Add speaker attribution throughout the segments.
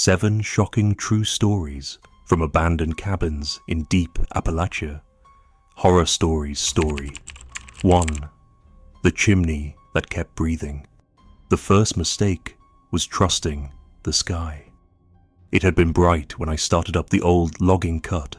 Speaker 1: 7 shocking true stories from abandoned cabins in deep Appalachia. Horror Stories Story 1. The chimney that kept breathing. The first mistake was trusting the sky. It had been bright when I started up the old logging cut,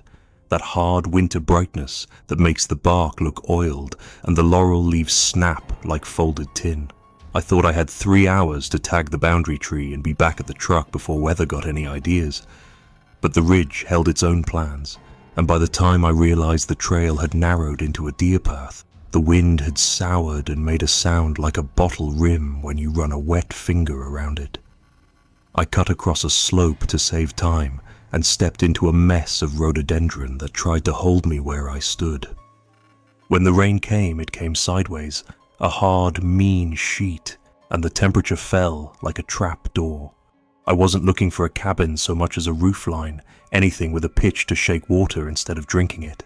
Speaker 1: that hard winter brightness that makes the bark look oiled and the laurel leaves snap like folded tin. I thought I had 3 hours to tag the boundary tree and be back at the truck before weather got any ideas. But the ridge held its own plans, and by the time I realized the trail had narrowed into a deer path, the wind had soured and made a sound like a bottle rim when you run a wet finger around it. I cut across a slope to save time and stepped into a mess of rhododendron that tried to hold me where I stood. When the rain came, it came sideways, a hard, mean sheet, and the temperature fell like a trap door. I wasn't looking for a cabin so much as a roofline, anything with a pitch to shake water instead of drinking it.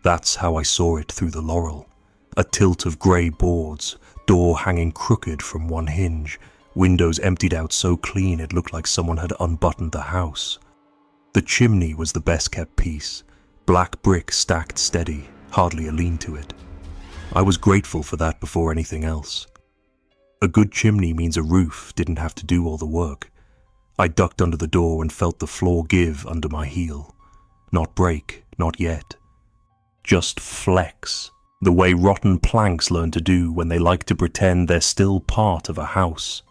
Speaker 1: That's how I saw it through the laurel. A tilt of grey boards, door hanging crooked from one hinge, windows emptied out so clean it looked like someone had unbuttoned the house. The chimney was the best kept piece, black brick stacked steady, hardly a lean to it. I was grateful for that before anything else. A good chimney means a roof didn't have to do all the work. I ducked under the door and felt the floor give under my heel. Not break, not yet. Just flex, the way rotten planks learn to do when they like to pretend they're still part of a house.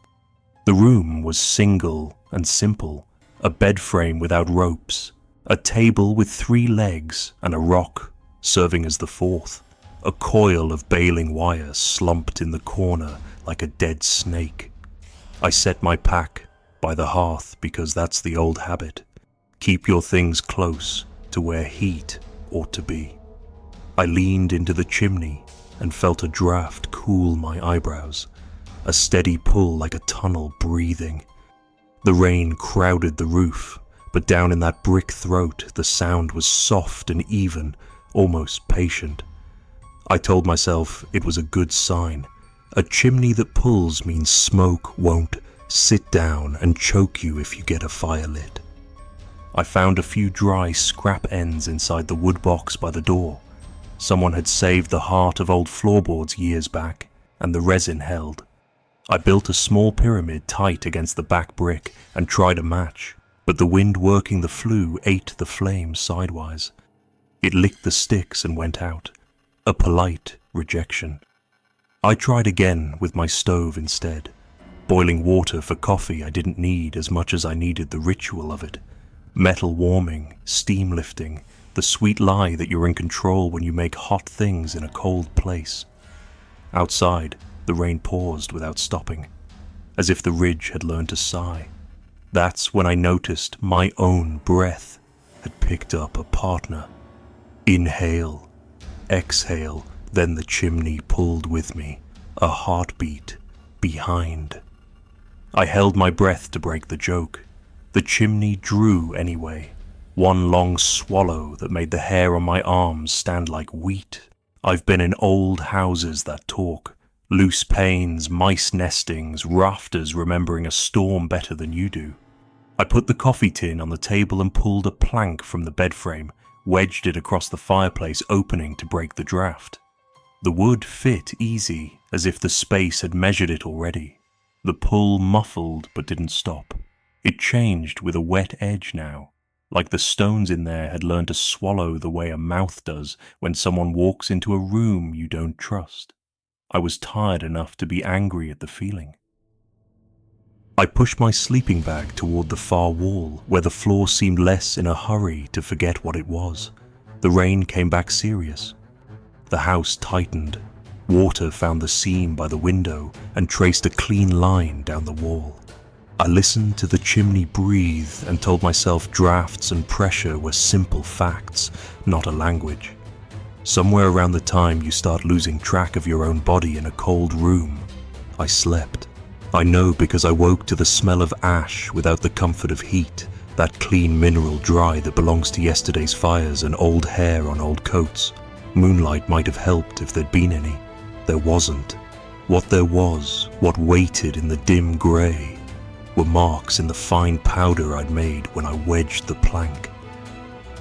Speaker 1: The room was single and simple, a bed frame without ropes, a table with 3 legs and a rock serving as the 4th. A coil of baling wire slumped in the corner like a dead snake. I set my pack by the hearth because that's the old habit. Keep your things close to where heat ought to be. I leaned into the chimney and felt a draft cool my eyebrows, a steady pull like a tunnel breathing. The rain crowded the roof, but down in that brick throat the sound was soft and even, almost patient. I told myself it was a good sign. A chimney that pulls means smoke won't sit down and choke you if you get a fire lit. I found a few dry scrap ends inside the wood box by the door. Someone had saved the heart of old floorboards years back, and the resin held. I built a small pyramid tight against the back brick and tried a match, but the wind working the flue ate the flame sidewise. It licked the sticks and went out. A polite rejection. I tried again with my stove instead, boiling water for coffee I didn't need as much as I needed the ritual of it. Metal warming, steam lifting, the sweet lie that you're in control when you make hot things in a cold place. Outside, the rain paused without stopping, as if the ridge had learned to sigh. That's when I noticed my own breath had picked up a partner. Inhale. Exhale, then the chimney pulled with me, a heartbeat behind. I held my breath to break the joke. The chimney drew anyway, one long swallow that made the hair on my arms stand like wheat. I've been in old houses that talk, loose panes, mice nestings, rafters remembering a storm better than you do. I put the coffee tin on the table and pulled a plank from the bed frame, wedged it across the fireplace opening to break the draft. The wood fit easy, as if the space had measured it already. The pull muffled but didn't stop. It changed with a wet edge now, like the stones in there had learned to swallow the way a mouth does when someone walks into a room you don't trust. I was tired enough to be angry at the feeling. I pushed my sleeping bag toward the far wall, where the floor seemed less in a hurry to forget what it was. The rain came back serious. The house tightened. Water found the seam by the window and traced a clean line down the wall. I listened to the chimney breathe and told myself drafts and pressure were simple facts, not a language. Somewhere around the time you start losing track of your own body in a cold room, I slept. I know because I woke to the smell of ash without the comfort of heat, that clean mineral dry that belongs to yesterday's fires and old hair on old coats. Moonlight might have helped if there'd been any. There wasn't. What there was, what waited in the dim grey, were marks in the fine powder I'd made when I wedged the plank.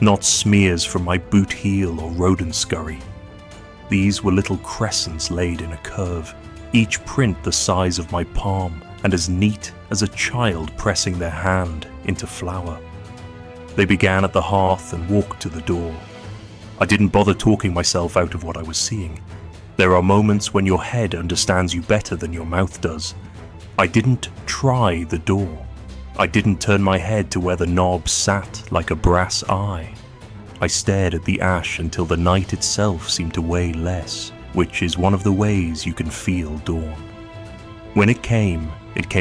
Speaker 1: Not smears from my boot heel or rodent scurry. These were little crescents laid in a curve, each print the size of my palm and as neat as a child pressing their hand into flour. They began at the hearth and walked to the door. I didn't bother talking myself out of what I was seeing. There are moments when your head understands you better than your mouth does. I didn't try the door. I didn't turn my head to where the knob sat like a brass eye. I stared at the ash until the night itself seemed to weigh less, which is one of the ways you can feel dawn. When it came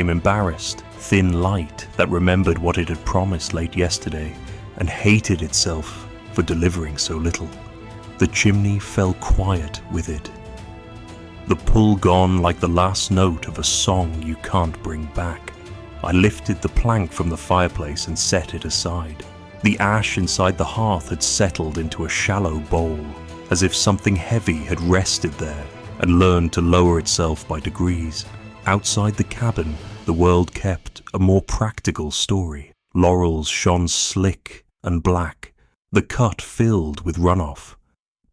Speaker 1: embarrassed, thin light that remembered what it had promised late yesterday and hated itself for delivering so little. The chimney fell quiet with it. The pull gone like the last note of a song you can't bring back. I lifted the plank from the fireplace and set it aside. The ash inside the hearth had settled into a shallow bowl, as if something heavy had rested there and learned to lower itself by degrees. Outside the cabin, the world kept a more practical story. Laurels shone slick and black, the cut filled with runoff.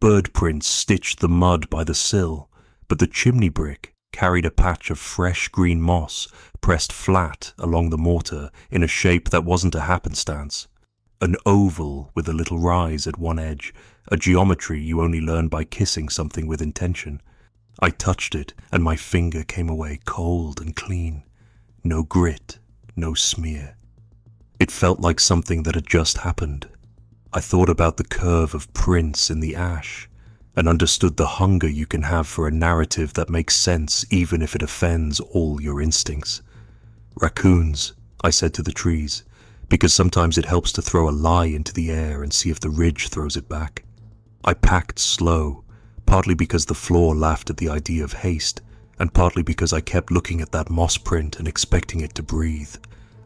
Speaker 1: Bird prints stitched the mud by the sill, but the chimney brick carried a patch of fresh green moss pressed flat along the mortar in a shape that wasn't a happenstance. An oval with a little rise at one edge, a geometry you only learn by kissing something with intention. I touched it, and my finger came away cold and clean. No grit, no smear. It felt like something that had just happened. I thought about the curve of prints in the ash, and understood the hunger you can have for a narrative that makes sense even if it offends all your instincts. Raccoons, I said to the trees, because sometimes it helps to throw a lie into the air and see if the ridge throws it back. I packed slow, partly because the floor laughed at the idea of haste, and partly because I kept looking at that moss print and expecting it to breathe.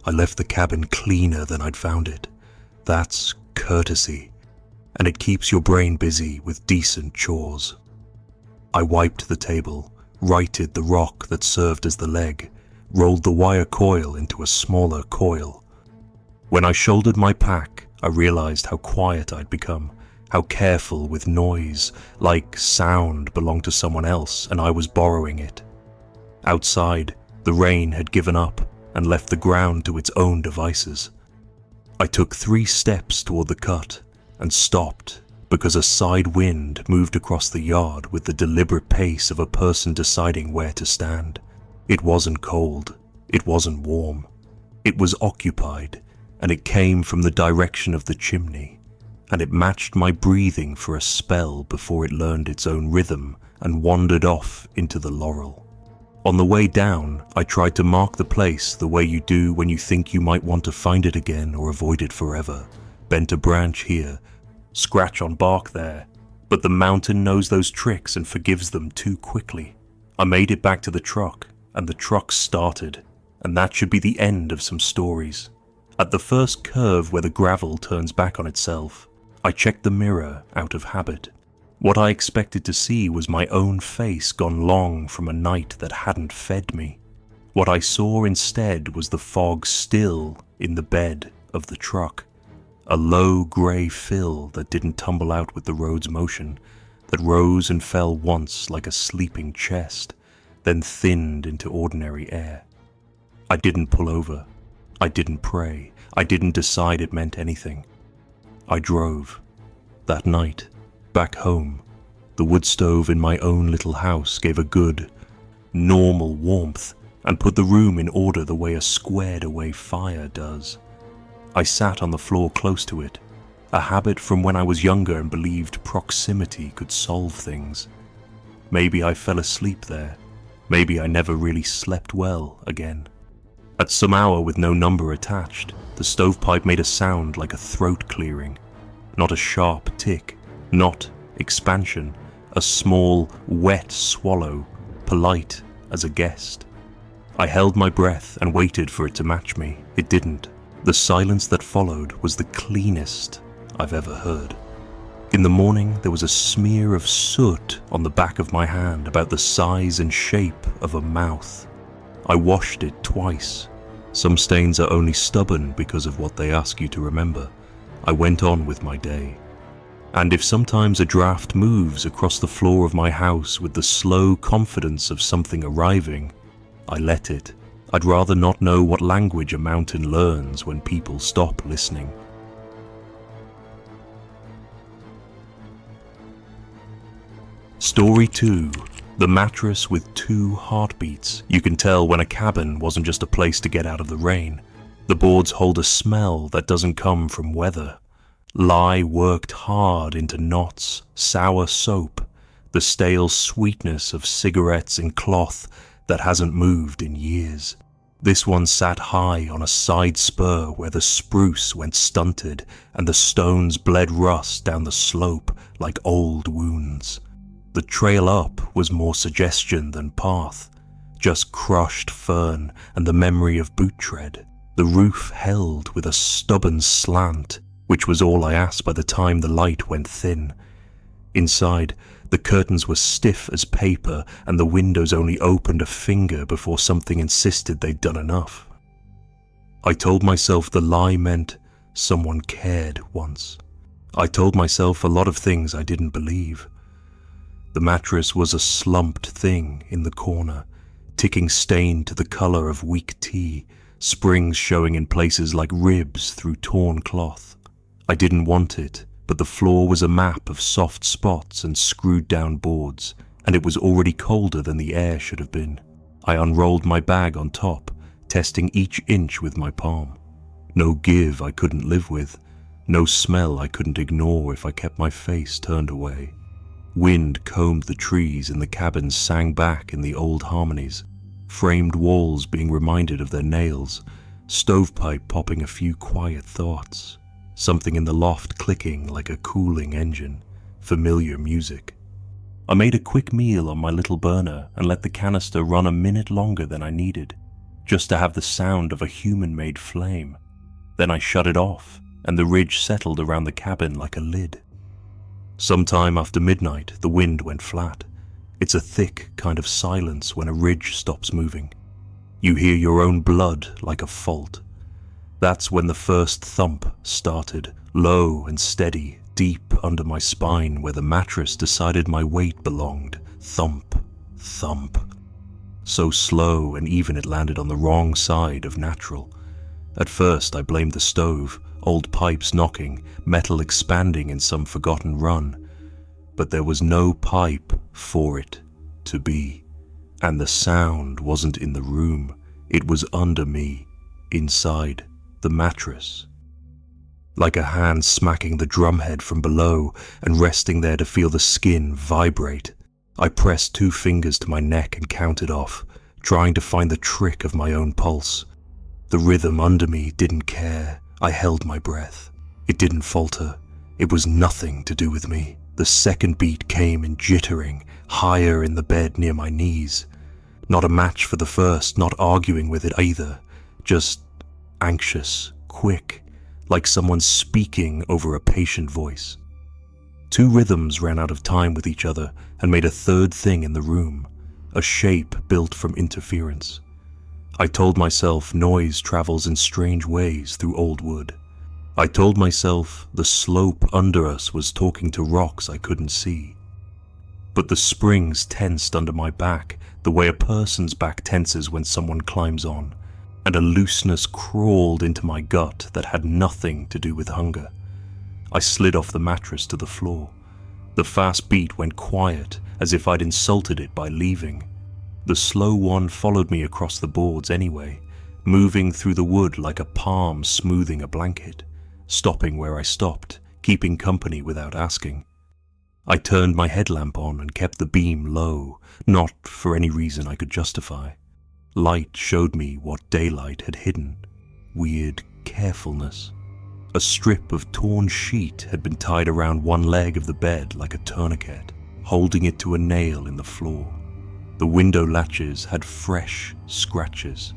Speaker 1: I left the cabin cleaner than I'd found it. That's courtesy, and it keeps your brain busy with decent chores. I wiped the table, righted the rock that served as the leg, rolled the wire coil into a smaller coil. When I shouldered my pack, I realized how quiet I'd become, how careful with noise, like sound belonged to someone else and I was borrowing it. Outside, the rain had given up and left the ground to its own devices. I took 3 steps toward the cut and stopped because a side wind moved across the yard with the deliberate pace of a person deciding where to stand. It wasn't cold, it wasn't warm, it was occupied, and it came from the direction of the chimney, and it matched my breathing for a spell before it learned its own rhythm and wandered off into the laurel. On the way down, I tried to mark the place the way you do when you think you might want to find it again or avoid it forever. Bent a branch here, scratch on bark there, but the mountain knows those tricks and forgives them too quickly. I made it back to the truck, and the truck started, and that should be the end of some stories. At the first curve where the gravel turns back on itself, I checked the mirror out of habit. What I expected to see was my own face gone long from a night that hadn't fed me. What I saw instead was the fog still in the bed of the truck, a low grey fill that didn't tumble out with the road's motion, that rose and fell once like a sleeping chest, then thinned into ordinary air. I didn't pull over. I didn't pray. I didn't decide it meant anything. I drove. That night, back home, the wood stove in my own little house gave a good, normal warmth and put the room in order the way a squared-away fire does. I sat on the floor close to it, a habit from when I was younger and believed proximity could solve things. Maybe I fell asleep there. Maybe I never really slept well again. At some hour with no number attached, the stovepipe made a sound like a throat clearing. Not a sharp tick, not expansion, a small, wet swallow, polite as a guest. I held my breath and waited for it to match me. It didn't. The silence that followed was the cleanest I've ever heard. In the morning, there was a smear of soot on the back of my hand about the size and shape of a mouth. I washed it twice. Some stains are only stubborn because of what they ask you to remember. I went on with my day. And if sometimes a draft moves across the floor of my house with the slow confidence of something arriving, I let it. I'd rather not know what language a mountain learns when people stop listening. Story 2. The mattress with 2 heartbeats. You can tell when a cabin wasn't just a place to get out of the rain. The boards hold a smell that doesn't come from weather. Lye worked hard into knots, sour soap, the stale sweetness of cigarettes and cloth that hasn't moved in years. This one sat high on a side spur where the spruce went stunted and the stones bled rust down the slope like old wounds. The trail up was more suggestion than path, just crushed fern and the memory of boot tread. The roof held with a stubborn slant, which was all I asked by the time the light went thin. Inside, the curtains were stiff as paper and the windows only opened a finger before something insisted they'd done enough. I told myself the lie meant someone cared once. I told myself a lot of things I didn't believe. The mattress was a slumped thing in the corner, ticking stain to the color of weak tea, springs showing in places like ribs through torn cloth. I didn't want it, but the floor was a map of soft spots and screwed down boards, and it was already colder than the air should have been. I unrolled my bag on top, testing each inch with my palm. No give I couldn't live with, no smell I couldn't ignore if I kept my face turned away. Wind combed the trees and the cabins sang back in the old harmonies, framed walls being reminded of their nails, stovepipe popping a few quiet thoughts, something in the loft clicking like a cooling engine, familiar music. I made a quick meal on my little burner and let the canister run a minute longer than I needed, just to have the sound of a human-made flame. Then I shut it off, and the ridge settled around the cabin like a lid. Sometime after midnight, the wind went flat. It's a thick kind of silence when a ridge stops moving. You hear your own blood like a fault. That's when the first thump started, low and steady, deep under my spine where the mattress decided my weight belonged. Thump, thump. So slow and even it landed on the wrong side of natural. At first I blamed the stove, old pipes knocking, metal expanding in some forgotten run. But there was no pipe for it to be. And the sound wasn't in the room, it was under me, inside the mattress. Like a hand smacking the drumhead from below and resting there to feel the skin vibrate. I pressed 2 fingers to my neck and counted off, trying to find the trick of my own pulse. The rhythm under me didn't care. I held my breath. It didn't falter. It was nothing to do with me. The second beat came in jittering, higher in the bed near my knees. Not a match for the first, not arguing with it either. Just anxious, quick, like someone speaking over a patient voice. 2 rhythms ran out of time with each other and made a third thing in the room, a shape built from interference. I told myself noise travels in strange ways through old wood. I told myself the slope under us was talking to rocks I couldn't see. But the springs tensed under my back the way a person's back tenses when someone climbs on, and a looseness crawled into my gut that had nothing to do with hunger. I slid off the mattress to the floor. The fast beat went quiet, as if I'd insulted it by leaving. The slow one followed me across the boards anyway, moving through the wood like a palm smoothing a blanket, stopping where I stopped, keeping company without asking. I turned my headlamp on and kept the beam low, not for any reason I could justify. Light showed me what daylight had hidden. Weird carefulness. A strip of torn sheet had been tied around one leg of the bed like a tourniquet, holding it to a nail in the floor. The window latches had fresh scratches.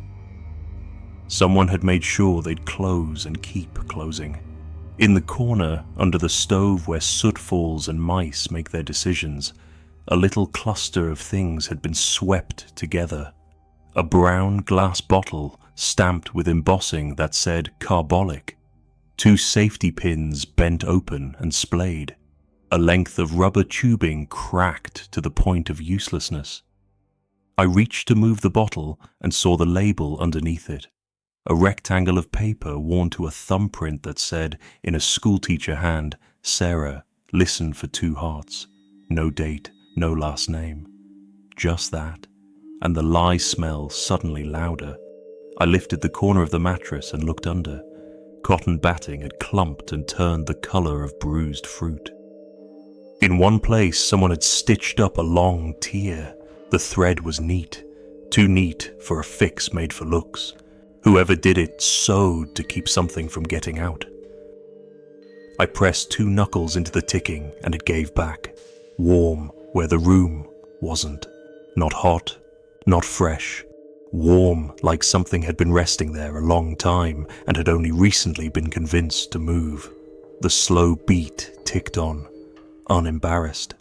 Speaker 1: Someone had made sure they'd close and keep closing. In the corner, under the stove where soot falls and mice make their decisions, a little cluster of things had been swept together. A brown glass bottle stamped with embossing that said carbolic, 2 safety pins bent open and splayed, a length of rubber tubing cracked to the point of uselessness. I reached to move the bottle and saw the label underneath it, a rectangle of paper worn to a thumbprint that said, in a schoolteacher hand, "Sarah, listen for 2 hearts. No date, no last name." Just that, and the lye smell suddenly louder. I lifted the corner of the mattress and looked under. Cotton batting had clumped and turned the color of bruised fruit. In one place, someone had stitched up a long tear. The thread was neat, too neat for a fix made for looks. Whoever did it sewed to keep something from getting out. I pressed 2 knuckles into the ticking and it gave back, warm where the room wasn't. Not hot, not fresh, warm like something had been resting there a long time and had only recently been convinced to move. The slow beat ticked on, unembarrassed.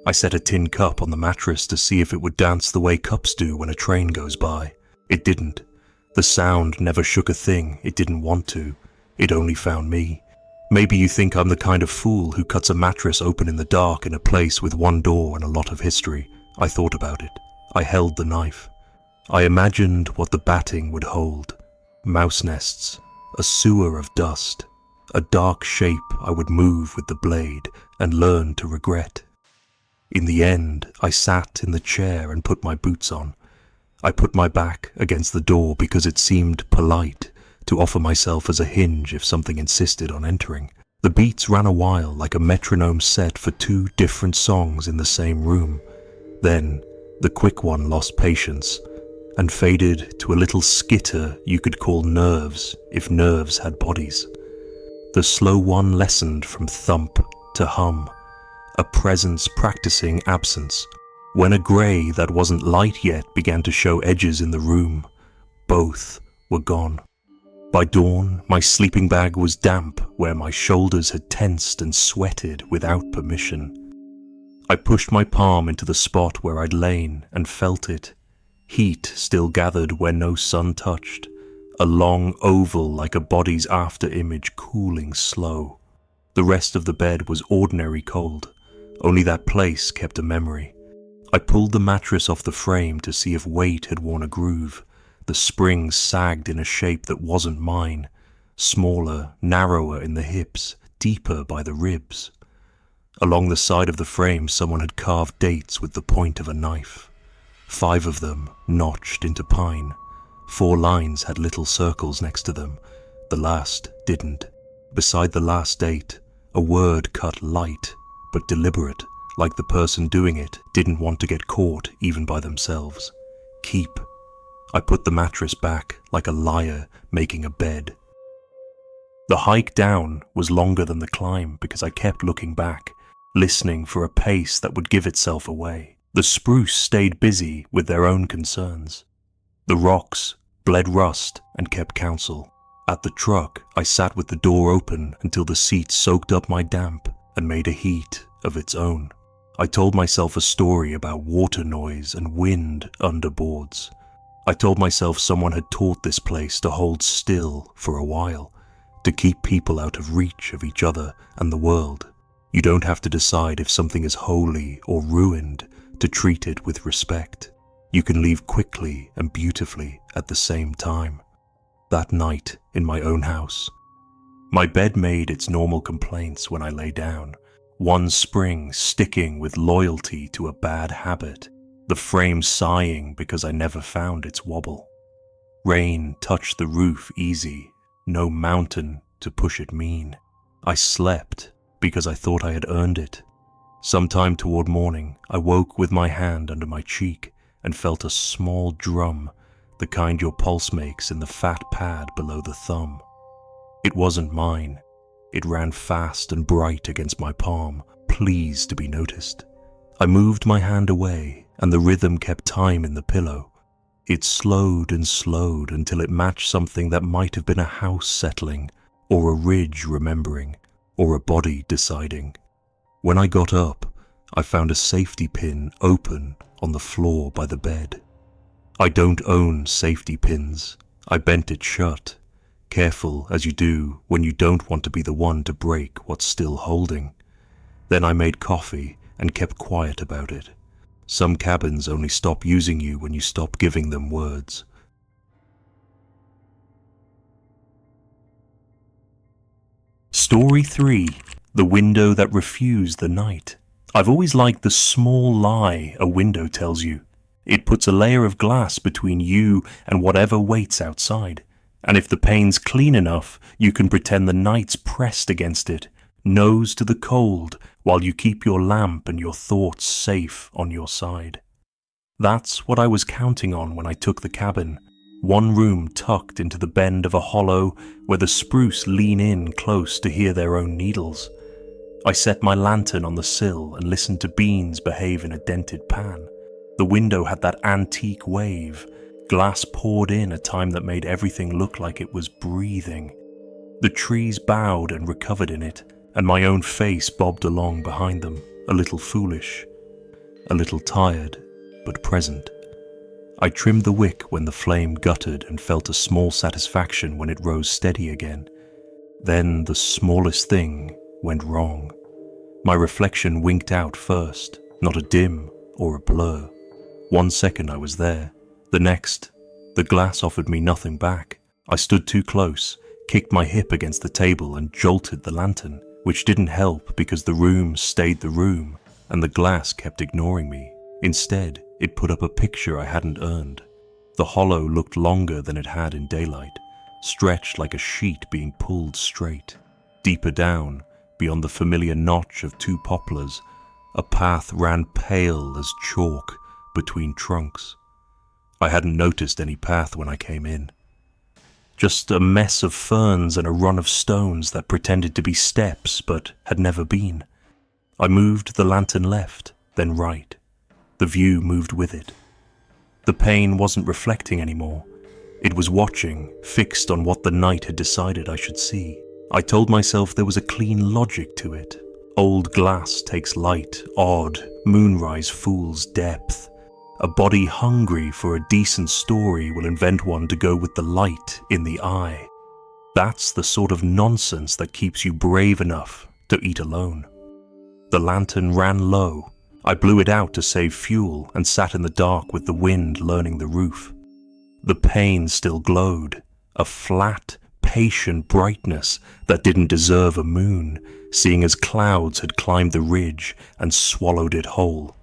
Speaker 1: I set a tin cup on the mattress to see if it would dance the way cups do when a train goes by. It didn't. The sound never shook a thing it didn't want to. It only found me. Maybe you think I'm the kind of fool who cuts a mattress open in the dark in a place with 1 door and a lot of history. I thought about it. I held the knife. I imagined what the batting would hold. Mouse nests, a sewer of dust, a dark shape I would move with the blade and learn to regret. In the end, I sat in the chair and put my boots on. I put my back against the door because it seemed polite to offer myself as a hinge if something insisted on entering. The beats ran a while like a metronome set for 2 different songs in the same room. Then, the quick one lost patience and faded to a little skitter you could call nerves if nerves had bodies. The slow one lessened from thump to hum, a presence practicing absence. When a grey that wasn't light yet began to show edges in the room, both were gone. By dawn, my sleeping bag was damp where my shoulders had tensed and sweated without permission. I pushed my palm into the spot where I'd lain and felt it. Heat still gathered where no sun touched, a long oval like a body's after image cooling slow. The rest of the bed was ordinary cold, only that place kept a memory. I pulled the mattress off the frame to see if weight had worn a groove. The springs sagged in a shape that wasn't mine, smaller, narrower in the hips, deeper by the ribs. Along the side of the frame someone had carved dates with the point of a knife. 5 of them notched into pine. 4 lines had little circles next to them. The last didn't. Beside the last date, a word cut light, but deliberate, like the person doing it didn't want to get caught even by themselves. Keep. I put the mattress back like a liar making a bed. The hike down was longer than the climb because I kept looking back, listening for a pace that would give itself away. The spruce stayed busy with their own concerns. The rocks bled rust and kept counsel. At the truck, I sat with the door open until the seat soaked up my damp and made a heat of its own. I told myself a story about water noise and wind under boards. I told myself someone had taught this place to hold still for a while, to keep people out of reach of each other and the world. You don't have to decide if something is holy or ruined to treat it with respect. You can leave quickly and beautifully at the same time. That night in my own house, my bed made its normal complaints when I lay down, one spring sticking with loyalty to a bad habit, the frame sighing because I never found its wobble. Rain touched the roof easy, no mountain to push it mean. I slept because I thought I had earned it. Sometime toward morning, I woke with my hand under my cheek and felt a small drum, the kind your pulse makes in the fat pad below the thumb. It wasn't mine. It ran fast and bright against my palm, pleased to be noticed. I moved my hand away, and the rhythm kept time in the pillow. It slowed and slowed until it matched something that might have been a house settling, or a ridge remembering, or a body deciding. When I got up, I found a safety pin open on the floor by the bed. I don't own safety pins. I bent it shut, careful as you do when you don't want to be the one to break what's still holding. Then I made coffee and kept quiet about it. Some cabins only stop using you when you stop giving them words. Story 3. The Window That Refused the Night. I've always liked the small lie a window tells you. It puts a layer of glass between you and whatever waits outside. And if the pane's clean enough, you can pretend the night's pressed against it, nose to the cold, while you keep your lamp and your thoughts safe on your side. That's what I was counting on when I took the cabin. One room tucked into the bend of a hollow where the spruce lean in close to hear their own needles. I set my lantern on the sill and listened to beans behave in a dented pan. The window had that antique wave. Glass poured in a time that made everything look like it was breathing. The trees bowed and recovered in it, and my own face bobbed along behind them, a little foolish, a little tired, but present. I trimmed the wick when the flame guttered and felt a small satisfaction when it rose steady again. Then the smallest thing went wrong. My reflection winked out first, not a dim or a blur. 1 second I was there. The next, the glass offered me nothing back. I stood too close, kicked my hip against the table and jolted the lantern, which didn't help because the room stayed the room and the glass kept ignoring me. Instead, it put up a picture I hadn't earned. The hollow looked longer than it had in daylight, stretched like a sheet being pulled straight. Deeper down, beyond the familiar notch of 2 poplars, a path ran pale as chalk between trunks. I hadn't noticed any path when I came in. Just a mess of ferns and a run of stones that pretended to be steps but had never been. I moved the lantern left, then right. The view moved with it. The pane wasn't reflecting anymore. It was watching, fixed on what the night had decided I should see. I told myself there was a clean logic to it. Old glass takes light, odd, moonrise fools depth. A body hungry for a decent story will invent one to go with the light in the eye. That's the sort of nonsense that keeps you brave enough to eat alone. The lantern ran low. I blew it out to save fuel and sat in the dark with the wind learning the roof. The pane still glowed, a flat, patient brightness that didn't deserve a moon, seeing as clouds had climbed the ridge and swallowed it whole.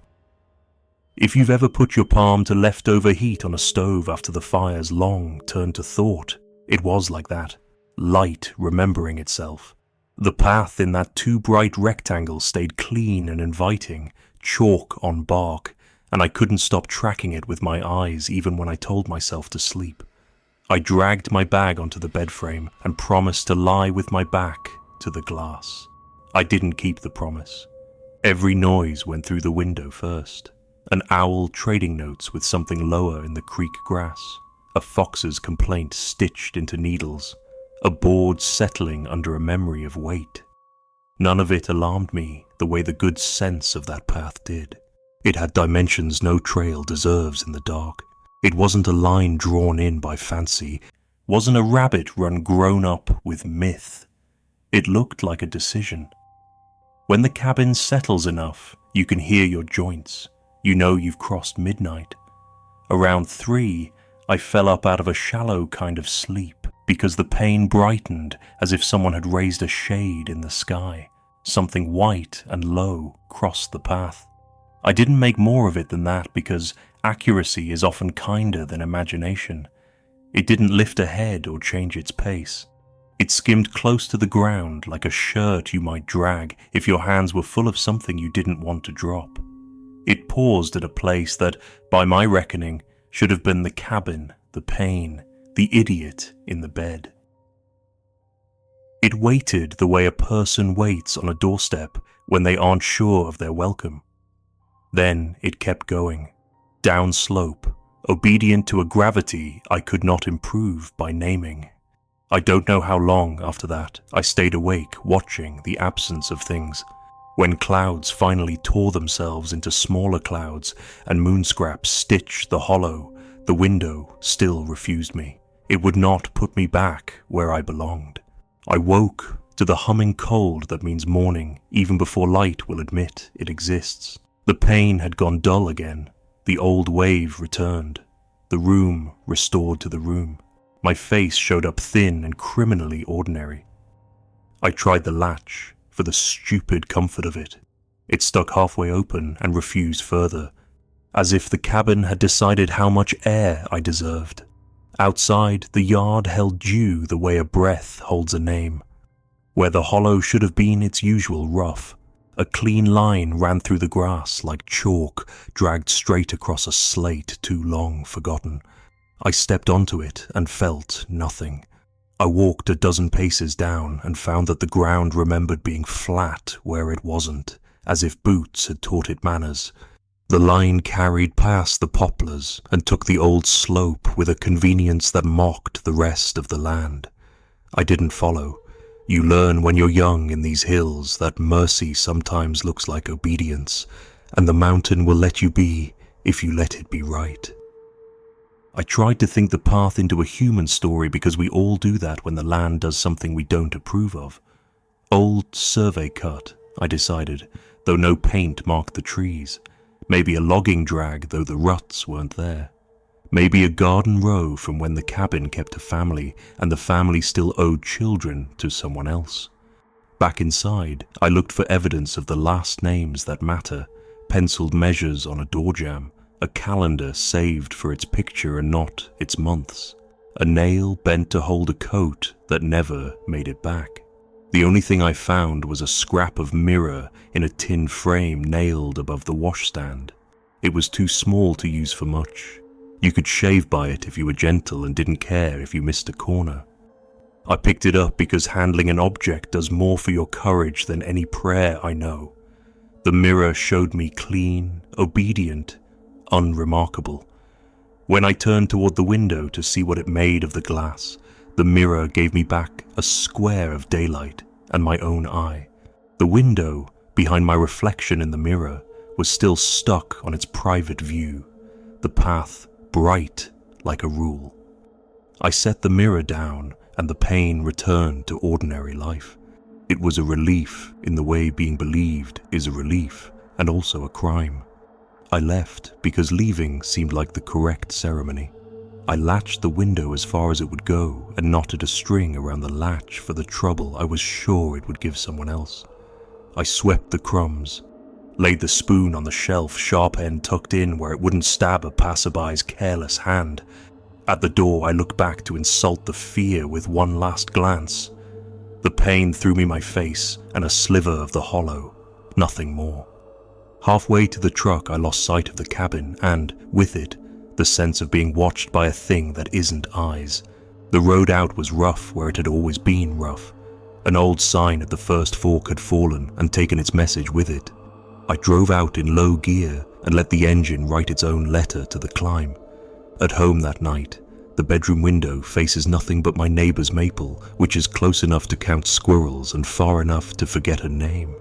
Speaker 1: If you've ever put your palm to leftover heat on a stove after the fire's long turned to thought, it was like that, light remembering itself. The path in that too bright rectangle stayed clean and inviting, chalk on bark, and I couldn't stop tracking it with my eyes even when I told myself to sleep. I dragged my bag onto the bed frame and promised to lie with my back to the glass. I didn't keep the promise. Every noise went through the window first. An owl trading notes with something lower in the creek grass, a fox's complaint stitched into needles, a board settling under a memory of weight. None of it alarmed me the way the good sense of that path did. It had dimensions no trail deserves in the dark. It wasn't a line drawn in by fancy, wasn't a rabbit run grown up with myth. It looked like a decision. When the cabin settles enough, you can hear your joints. You know you've crossed midnight. Around 3, I fell up out of a shallow kind of sleep because the pane brightened as if someone had raised a shade in the sky. Something white and low crossed the path. I didn't make more of it than that because accuracy is often kinder than imagination. It didn't lift a head or change its pace. It skimmed close to the ground like a shirt you might drag if your hands were full of something you didn't want to drop. It paused at a place that, by my reckoning, should have been the cabin, the pane, the idiot in the bed. It waited the way a person waits on a doorstep when they aren't sure of their welcome. Then it kept going, down slope, obedient to a gravity I could not improve by naming. I don't know how long after that I stayed awake watching the absence of things. When clouds finally tore themselves into smaller clouds and moonscraps stitched the hollow, the window still refused me. It would not put me back where I belonged. I woke to the humming cold that means morning even before light will admit it exists. The pain had gone dull again. The old wave returned. The room restored to the room. My face showed up thin and criminally ordinary. I tried the latch for the stupid comfort of it. It stuck halfway open and refused further, as if the cabin had decided how much air I deserved. Outside, the yard held dew the way a breath holds a name. Where the hollow should have been its usual rough, a clean line ran through the grass like chalk dragged straight across a slate too long forgotten. I stepped onto it and felt nothing. I walked a dozen paces down and found that the ground remembered being flat where it wasn't, as if boots had taught it manners. The line carried past the poplars and took the old slope with a convenience that mocked the rest of the land. I didn't follow. You learn when you're young in these hills that mercy sometimes looks like obedience, and the mountain will let you be if you let it be right. I tried to think the path into a human story because we all do that when the land does something we don't approve of. Old survey cut, I decided, though no paint marked the trees. Maybe a logging drag, though the ruts weren't there. Maybe a garden row from when the cabin kept a family and the family still owed children to someone else. Back inside, I looked for evidence of the last names that matter, penciled measures on a door jamb, a calendar saved for its picture and not its months, a nail bent to hold a coat that never made it back. The only thing I found was a scrap of mirror in a tin frame nailed above the washstand. It was too small to use for much. You could shave by it if you were gentle and didn't care if you missed a corner. I picked it up because handling an object does more for your courage than any prayer I know. The mirror showed me clean, obedient, unremarkable. When I turned toward the window to see what it made of the glass, the mirror gave me back a square of daylight and my own eye. The window, behind my reflection in the mirror, was still stuck on its private view, the path bright like a rule. I set the mirror down and the pain returned to ordinary life. It was a relief in the way being believed is a relief and also a crime. I left because leaving seemed like the correct ceremony. I latched the window as far as it would go and knotted a string around the latch for the trouble I was sure it would give someone else. I swept the crumbs, laid the spoon on the shelf, sharp end tucked in where it wouldn't stab a passerby's careless hand. At the door, I looked back to insult the fear with one last glance. The pain threw me my face and a sliver of the hollow, nothing more. Halfway to the truck, I lost sight of the cabin and, with it, the sense of being watched by a thing that isn't eyes. The road out was rough where it had always been rough. An old sign at the first fork had fallen and taken its message with it. I drove out in low gear and let the engine write its own letter to the climb. At home that night, the bedroom window faces nothing but my neighbor's maple, which is close enough to count squirrels and far enough to forget her name.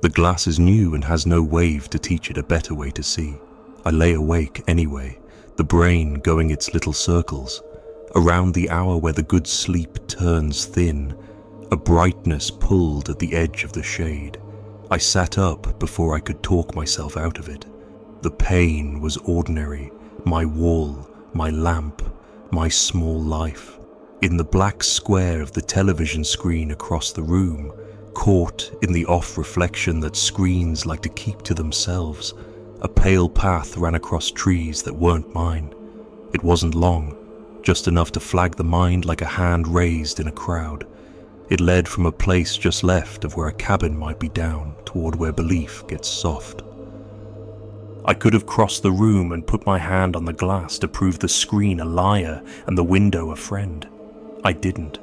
Speaker 1: The glass is new and has no wave to teach it a better way to see. I lay awake anyway, the brain going its little circles. Around the hour where the good sleep turns thin, a brightness pulled at the edge of the shade. I sat up before I could talk myself out of it. The pain was ordinary, my wall, my lamp, my small life. In the black square of the television screen across the room, caught in the off reflection that screens like to keep to themselves, a pale path ran across trees that weren't mine. It wasn't long, just enough to flag the mind like a hand raised in a crowd. It led from a place just left of where a cabin might be down toward where belief gets soft. I could have crossed the room and put my hand on the glass to prove the screen a liar and the window a friend. I didn't.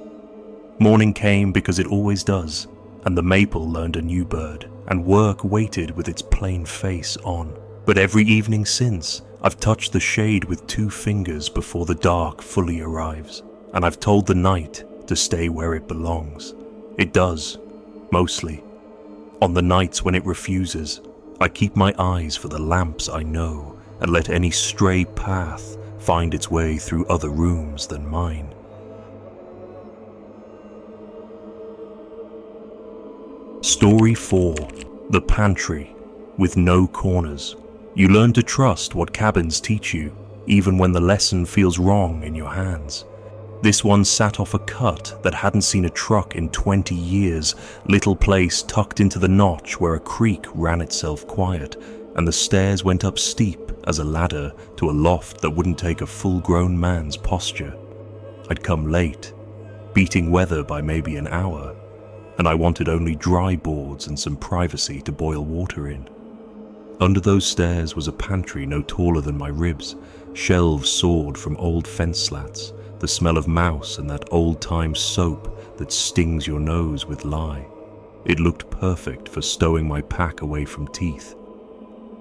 Speaker 1: Morning came because it always does, and the maple learned a new bird, and work waited with its plain face on. But every evening since, I've touched the shade with 2 fingers before the dark fully arrives, and I've told the night to stay where it belongs. It does, mostly. On the nights when it refuses, I keep my eyes for the lamps I know and let any stray path find its way through other rooms than mine. Story 4. The Pantry, with no corners. You learn to trust what cabins teach you, even when the lesson feels wrong in your hands. This one sat off a cut that hadn't seen a truck in 20 years, little place tucked into the notch where a creek ran itself quiet, and the stairs went up steep as a ladder to a loft that wouldn't take a full-grown man's posture. I'd come late, beating weather by maybe an hour, and I wanted only dry boards and some privacy to boil water in. Under those stairs was a pantry no taller than my ribs, shelves sawed from old fence slats, the smell of mouse and that old-time soap that stings your nose with lye. It looked perfect for stowing my pack away from teeth.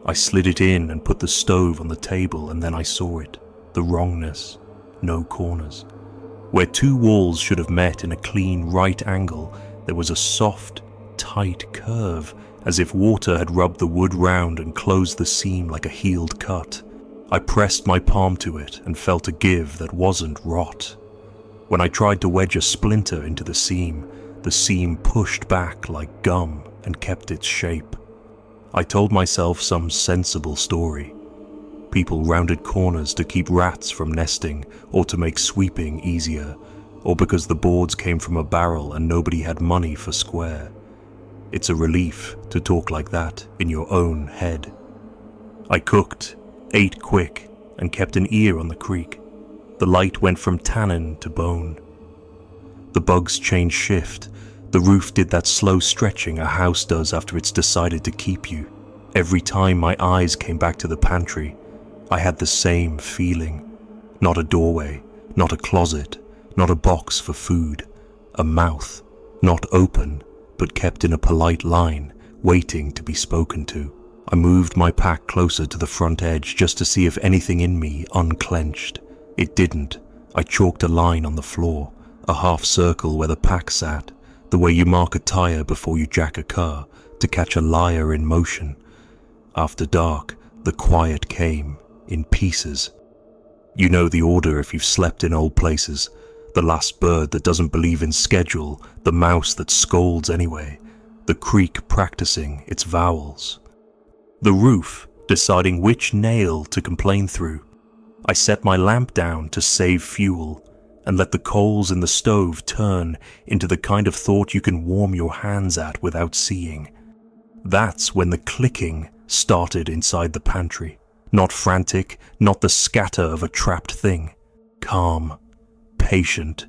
Speaker 1: I slid it in and put the stove on the table, and then I saw it. The wrongness. No corners. Where two walls should have met in a clean right angle, there was a soft, tight curve, as if water had rubbed the wood round and closed the seam like a healed cut. I pressed my palm to it and felt a give that wasn't rot. When I tried to wedge a splinter into the seam pushed back like gum and kept its shape. I told myself some sensible story. People rounded corners to keep rats from nesting, or to make sweeping easier, or because the boards came from a barrel and nobody had money for square. It's a relief to talk like that in your own head. I cooked, ate quick, and kept an ear on the creek. The light went from tannin to bone. The bugs changed shift. The roof did that slow stretching a house does after it's decided to keep you. Every time my eyes came back to the pantry, I had the same feeling. Not a doorway, not a closet, not a box for food. A mouth, not open, but kept in a polite line, waiting to be spoken to. I moved my pack closer to the front edge just to see if anything in me unclenched. It didn't. I chalked a line on the floor, a half circle where the pack sat, the way you mark a tire before you jack a car, to catch a liar in motion. After dark, the quiet came, in pieces. You know the order if you've slept in old places. The last bird that doesn't believe in schedule, the mouse that scolds anyway, the creek practicing its vowels. The roof deciding which nail to complain through. I set my lamp down to save fuel and let the coals in the stove turn into the kind of thought you can warm your hands at without seeing. That's when the clicking started inside the pantry. Not frantic, not the scatter of a trapped thing. Calm, patient.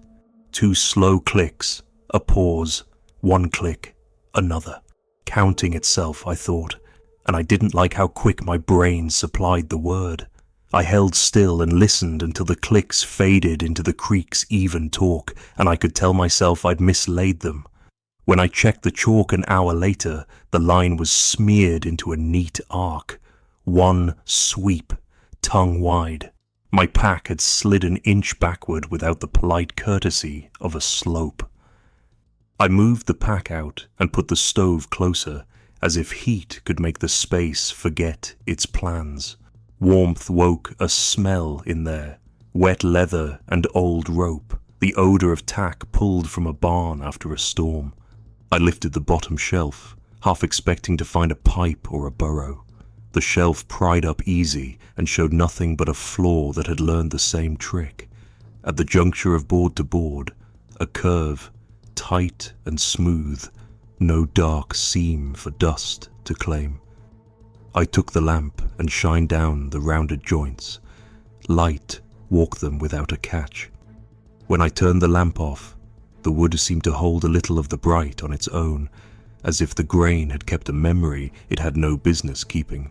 Speaker 1: 2 slow clicks, a pause, 1 click, another. Counting itself, I thought, and I didn't like how quick my brain supplied the word. I held still and listened until the clicks faded into the creek's even talk, and I could tell myself I'd mislaid them. When I checked the chalk an hour later, the line was smeared into a neat arc. 1 sweep, tongue wide. My pack had slid an inch backward without the polite courtesy of a slope. I moved the pack out and put the stove closer, as if heat could make the space forget its plans. Warmth woke a smell in there, wet leather and old rope, the odor of tack pulled from a barn after a storm. I lifted the bottom shelf, half expecting to find a pipe or a burrow. The shelf pried up easy and showed nothing but a floor that had learned the same trick. At the juncture of board to board, a curve, tight and smooth, no dark seam for dust to claim. I took the lamp and shined down the rounded joints. Light walked them without a catch. When I turned the lamp off, the wood seemed to hold a little of the bright on its own, as if the grain had kept a memory it had no business keeping.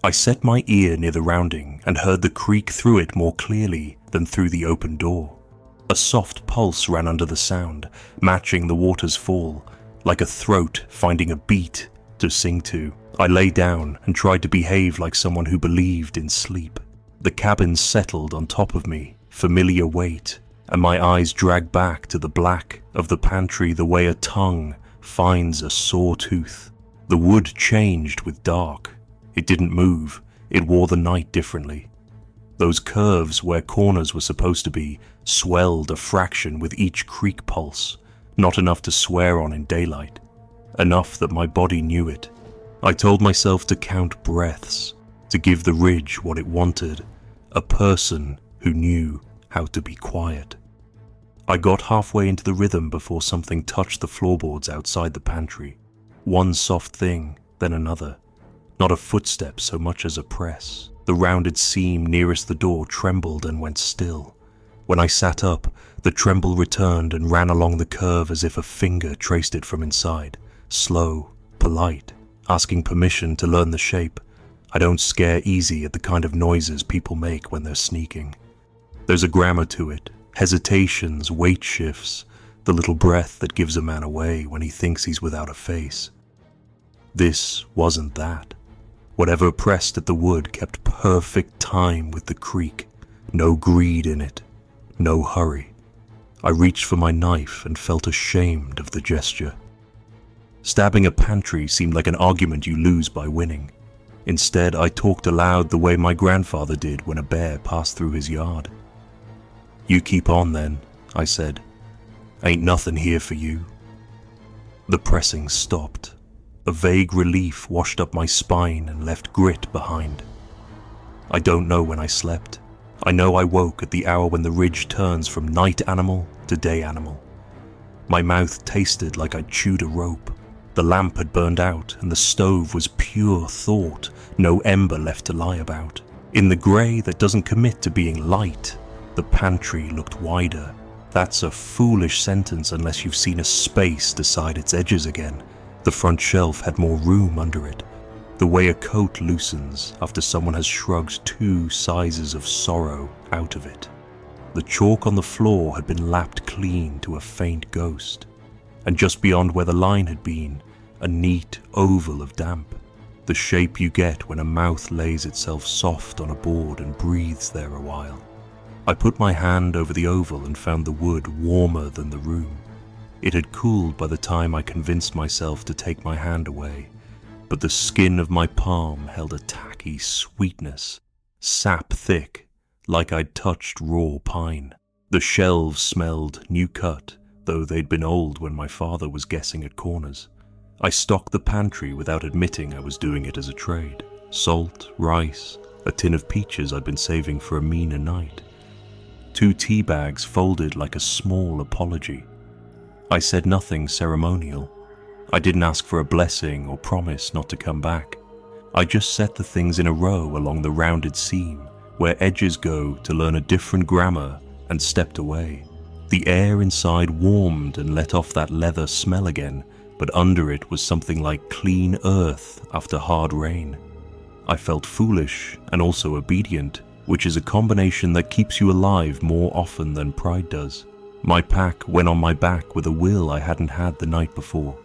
Speaker 1: I set my ear near the rounding and heard the creak through it more clearly than through the open door. A soft pulse ran under the sound, matching the water's fall, like a throat finding a beat to sing to. I lay down and tried to behave like someone who believed in sleep. The cabin settled on top of me, familiar weight, and my eyes dragged back to the black of the pantry the way a tongue finds a sore tooth. The wood changed with dark. It didn't move. It wore the night differently. Those curves where corners were supposed to be swelled a fraction with each creak pulse, not enough to swear on in daylight, enough that my body knew it. I told myself to count breaths, to give the ridge what it wanted, a person who knew how to be quiet. I got halfway into the rhythm before something touched the floorboards outside the pantry. One soft thing, then another. Not a footstep so much as a press. The rounded seam nearest the door trembled and went still. When I sat up, the tremble returned and ran along the curve as if a finger traced it from inside. Slow, polite, asking permission to learn the shape. I don't scare easy at the kind of noises people make when they're sneaking. There's a grammar to it. Hesitations, weight shifts, the little breath that gives a man away when he thinks he's without a face. This wasn't that. Whatever pressed at the wood kept perfect time with the creak. No greed in it. No hurry. I reached for my knife and felt ashamed of the gesture. Stabbing a pantry seemed like an argument you lose by winning. Instead, I talked aloud the way my grandfather did when a bear passed through his yard. "You keep on then," I said. "Ain't nothing here for you." The pressing stopped. A vague relief washed up my spine and left grit behind. I don't know when I slept. I know I woke at the hour when the ridge turns from night animal to day animal. My mouth tasted like I'd chewed a rope. The lamp had burned out and the stove was pure thought, no ember left to lie about. In the grey that doesn't commit to being light, the pantry looked wider. That's a foolish sentence unless you've seen a space decide its edges again. The front shelf had more room under it, the way a coat loosens after someone has shrugged 2 sizes of sorrow out of it. The chalk on the floor had been lapped clean to a faint ghost, and just beyond where the line had been, a neat oval of damp, the shape you get when a mouth lays itself soft on a board and breathes there a while. I put my hand over the oval and found the wood warmer than the room. It had cooled by the time I convinced myself to take my hand away, but the skin of my palm held a tacky sweetness, sap thick, like I'd touched raw pine. The shelves smelled new cut, though they'd been old when my father was guessing at corners. I stocked the pantry without admitting I was doing it as a trade. Salt, rice, a tin of peaches I'd been saving for a meaner night. 2 tea bags folded like a small apology. I said nothing ceremonial. I didn't ask for a blessing or promise not to come back. I just set the things in a row along the rounded seam, where edges go to learn a different grammar, and stepped away. The air inside warmed and let off that leather smell again, but under it was something like clean earth after hard rain. I felt foolish and also obedient, which is a combination that keeps you alive more often than pride does. My pack went on my back with a will I hadn't had the night before.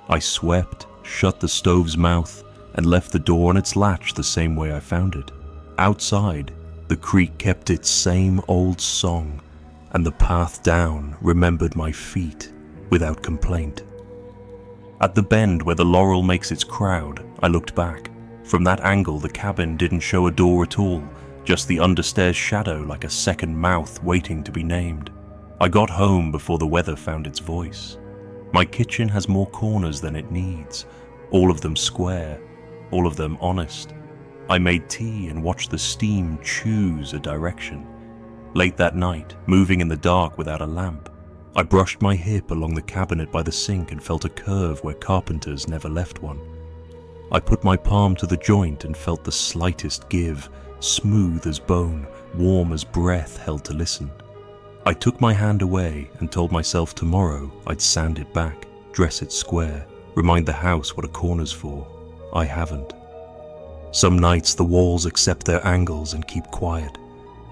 Speaker 1: I swept, shut the stove's mouth, and left the door on its latch the same way I found it. Outside, the creek kept its same old song, and the path down remembered my feet without complaint. At the bend where the laurel makes its crowd, I looked back. From that angle, the cabin didn't show a door at all, just the understairs shadow like a second mouth waiting to be named. I got home before the weather found its voice. My kitchen has more corners than it needs, all of them square, all of them honest. I made tea and watched the steam choose a direction. Late that night, moving in the dark without a lamp, I brushed my hip along the cabinet by the sink and felt a curve where carpenters never left one. I put my palm to the joint and felt the slightest give, smooth as bone, warm as breath held to listen. I took my hand away and told myself tomorrow I'd sand it back, dress it square, remind the house what a corner's for. I haven't. Some nights the walls accept their angles and keep quiet.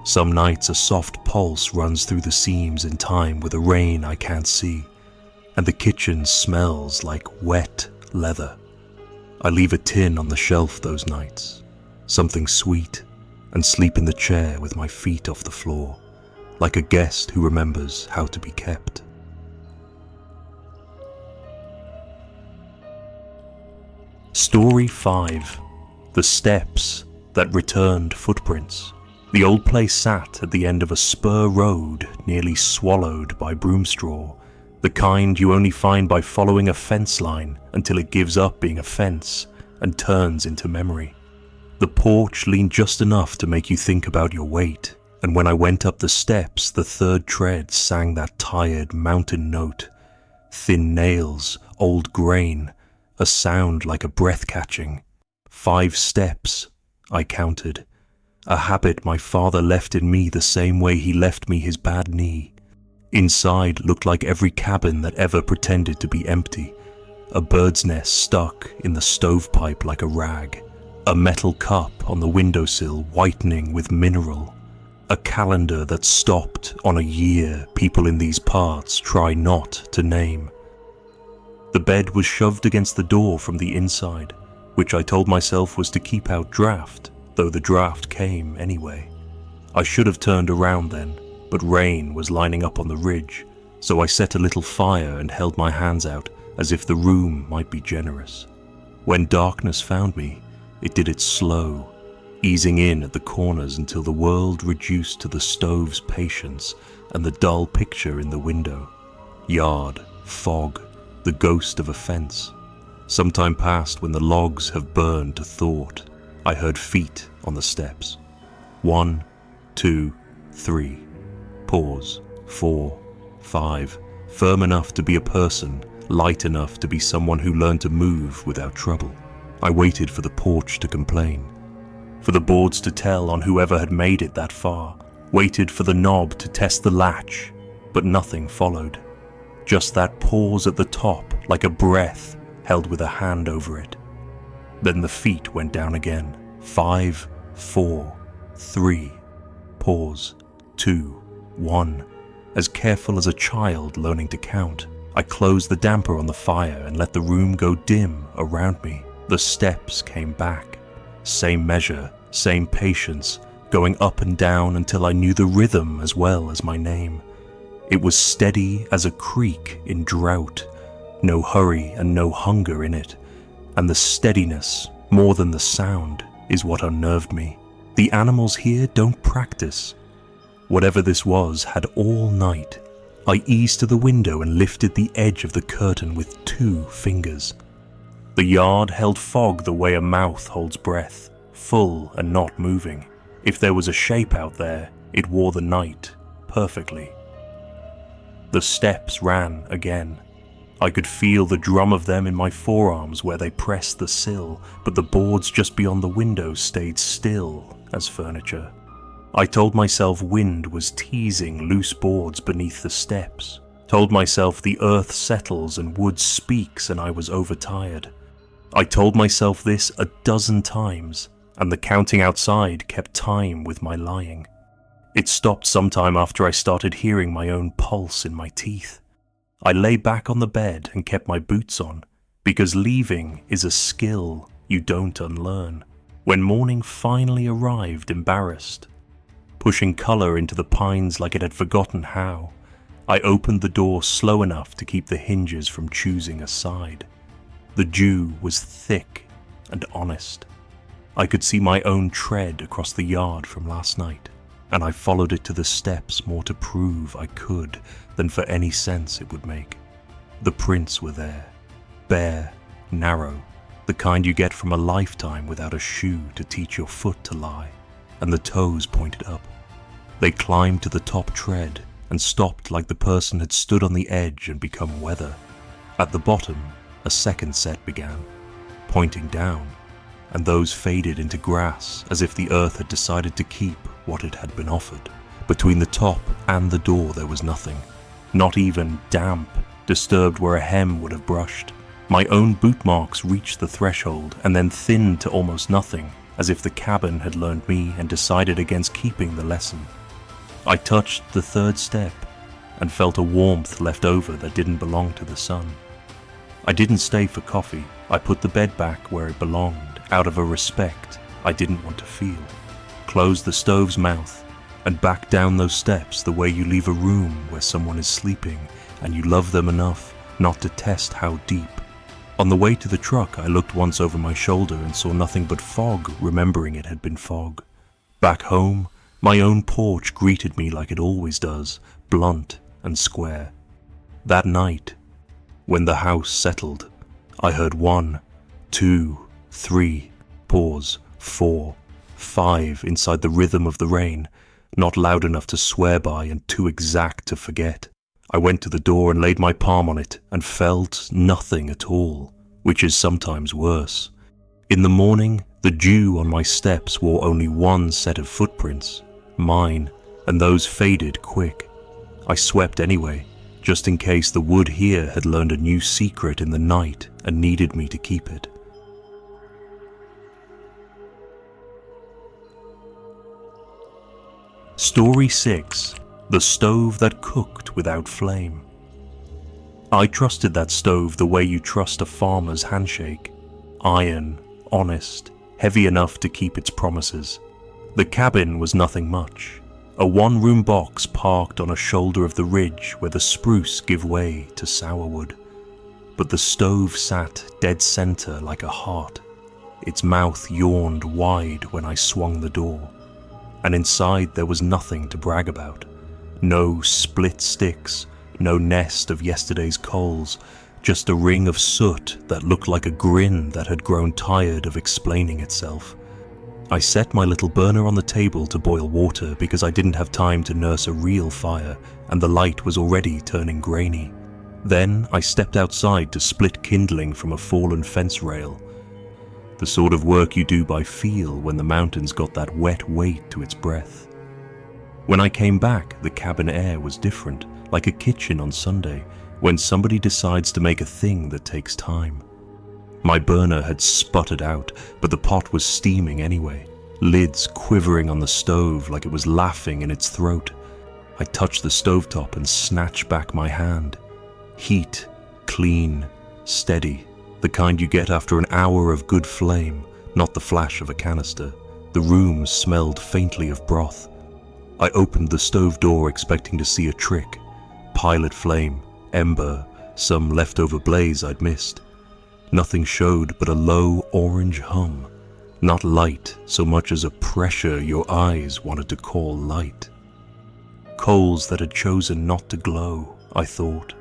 Speaker 1: Some nights a soft pulse runs through the seams in time with a rain I can't see, and the kitchen smells like wet leather. I leave a tin on the shelf those nights, something sweet, and sleep in the chair with my feet off the floor, like a guest who remembers how to be kept. Story 5. The Steps That Returned Footprints. The old place sat at the end of a spur road nearly swallowed by broom straw, the kind you only find by following a fence line until it gives up being a fence and turns into memory. The porch leaned just enough to make you think about your weight, and when I went up the steps, the third tread sang that tired mountain note. Thin nails, old grain, a sound like a breath catching. 5 steps, I counted. A habit my father left in me the same way he left me his bad knee. Inside looked like every cabin that ever pretended to be empty. A bird's nest stuck in the stovepipe like a rag. A metal cup on the windowsill whitening with mineral. A calendar that stopped on a year people in these parts try not to name. The bed was shoved against the door from the inside, which I told myself was to keep out draft, though the draft came anyway. I should have turned around then, but rain was lining up on the ridge, so I set a little fire and held my hands out as if the room might be generous. When darkness found me, it did it slow, easing in at the corners until the world reduced to the stove's patience and the dull picture in the window. Yard, fog, the ghost of a fence. Some time passed when the logs have burned to thought. I heard feet on the steps. 1, 2, 3. Pause. 4, 5. Firm enough to be a person, light enough to be someone who learned to move without trouble. I waited for the porch to complain, for the boards to tell on whoever had made it that far, waited for the knob to test the latch, but nothing followed. Just that pause at the top, like a breath held with a hand over it. Then the feet went down again. 5, 4, 3. Pause. 2, 1. As careful as a child learning to count, I closed the damper on the fire and let the room go dim around me. The steps came back. Same measure, same patience, going up and down until I knew the rhythm as well as my name. It was steady as a creek in drought, no hurry and no hunger in it, and the steadiness, more than the sound, is what unnerved me. The animals here don't practice. Whatever this was had all night. I eased to the window and lifted the edge of the curtain with 2 fingers. The yard held fog the way a mouth holds breath, full and not moving. If there was a shape out there, it wore the night perfectly. The steps ran again. I could feel the drum of them in my forearms where they pressed the sill, but the boards just beyond the window stayed still as furniture. I told myself wind was teasing loose boards beneath the steps, told myself the earth settles and wood speaks and I was overtired. I told myself this a dozen times, and the counting outside kept time with my lying. It stopped sometime after I started hearing my own pulse in my teeth. I lay back on the bed and kept my boots on, because leaving is a skill you don't unlearn. When morning finally arrived embarrassed, pushing colour into the pines like it had forgotten how, I opened the door slow enough to keep the hinges from choosing a side. The dew was thick and honest. I could see my own tread across the yard from last night, and I followed it to the steps more to prove I could than for any sense it would make. The prints were there, bare, narrow, the kind you get from a lifetime without a shoe to teach your foot to lie, and the toes pointed up. They climbed to the top tread and stopped like the person had stood on the edge and become weather. At the bottom, a second set began, pointing down, and those faded into grass as if the earth had decided to keep what it had been offered. Between the top and the door there was nothing, not even damp, disturbed where a hem would have brushed. My own boot marks reached the threshold and then thinned to almost nothing, as if the cabin had learned me and decided against keeping the lesson. I touched the third step and felt a warmth left over that didn't belong to the sun. I didn't stay for coffee. I put the bed back where it belonged, out of a respect I didn't want to feel. Closed the stove's mouth and backed down those steps the way you leave a room where someone is sleeping and you love them enough not to test how deep. On the way to the truck, I looked once over my shoulder and saw nothing but fog, remembering it had been fog. Back home, My own porch greeted me like it always does, blunt and square. That night, when the house settled, I heard 1, 2, 3, pause, 4, 5 inside the rhythm of the rain, not loud enough to swear by and too exact to forget. I went to the door and laid my palm on it and felt nothing at all, which is sometimes worse. In the morning, the dew on my steps wore only one set of footprints, mine, and those faded quick. I swept anyway, just in case the wood here had learned a new secret in the night and needed me to keep it. Story 6. The Stove That Cooked Without Flame. I trusted that stove the way you trust a farmer's handshake. Iron, honest, heavy enough to keep its promises. The cabin was nothing much. A one-room box parked on a shoulder of the ridge where the spruce give way to sourwood. But the stove sat dead center like a heart. Its mouth yawned wide when I swung the door. And inside there was nothing to brag about. No split sticks, no nest of yesterday's coals, just a ring of soot that looked like a grin that had grown tired of explaining itself. I set my little burner on the table to boil water because I didn't have time to nurse a real fire, and the light was already turning grainy. Then I stepped outside to split kindling from a fallen fence rail. The sort of work you do by feel when the mountain's got that wet weight to its breath. When I came back, the cabin air was different, like a kitchen on Sunday, when somebody decides to make a thing that takes time. My burner had sputtered out, but the pot was steaming anyway, lids quivering on the stove like it was laughing in its throat. I touched the stovetop and snatched back my hand. Heat, clean, steady, the kind you get after an hour of good flame, not the flash of a canister. The room smelled faintly of broth. I opened the stove door expecting to see a trick. Pilot flame, ember, some leftover blaze I'd missed. Nothing showed but a low orange hum. Not light so much as a pressure your eyes wanted to call light. Coals that had chosen not to glow, I thought.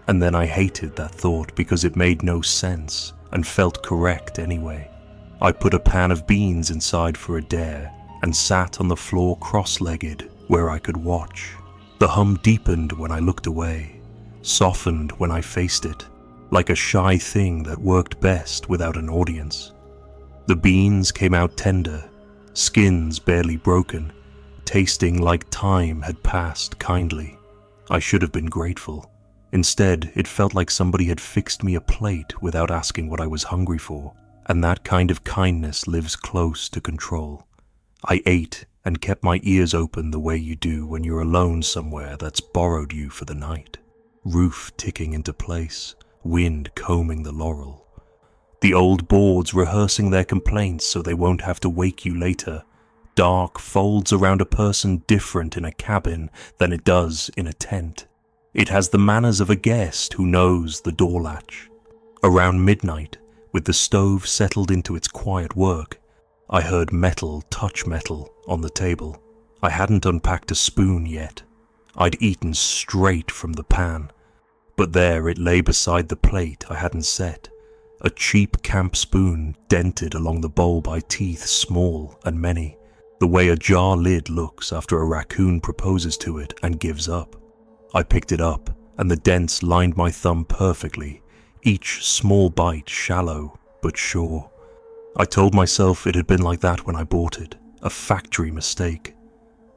Speaker 1: And then I hated that thought because it made no sense and felt correct anyway. I put a pan of beans inside for a dare and sat on the floor cross-legged where I could watch. The hum deepened when I looked away, softened when I faced it, like a shy thing that worked best without an audience. The beans came out tender, skins barely broken, tasting like time had passed kindly. I should have been grateful. Instead, it felt like somebody had fixed me a plate without asking what I was hungry for, and that kind of kindness lives close to control. I ate and kept my ears open the way you do when you're alone somewhere that's borrowed you for the night. Roof ticking into place, wind combing the laurel. The old boards rehearsing their complaints so they won't have to wake you later. Dark folds around a person different in a cabin than it does in a tent. It has the manners of a guest who knows the door latch. Around midnight, with the stove settled into its quiet work, I heard metal touch metal on the table. I hadn't unpacked a spoon yet. I'd eaten straight from the pan. But there it lay beside the plate I hadn't set. A cheap camp spoon dented along the bowl by teeth small and many, the way a jar lid looks after a raccoon proposes to it and gives up. I picked it up, and the dents lined my thumb perfectly, each small bite shallow but sure. I told myself it had been like that when I bought it, a factory mistake,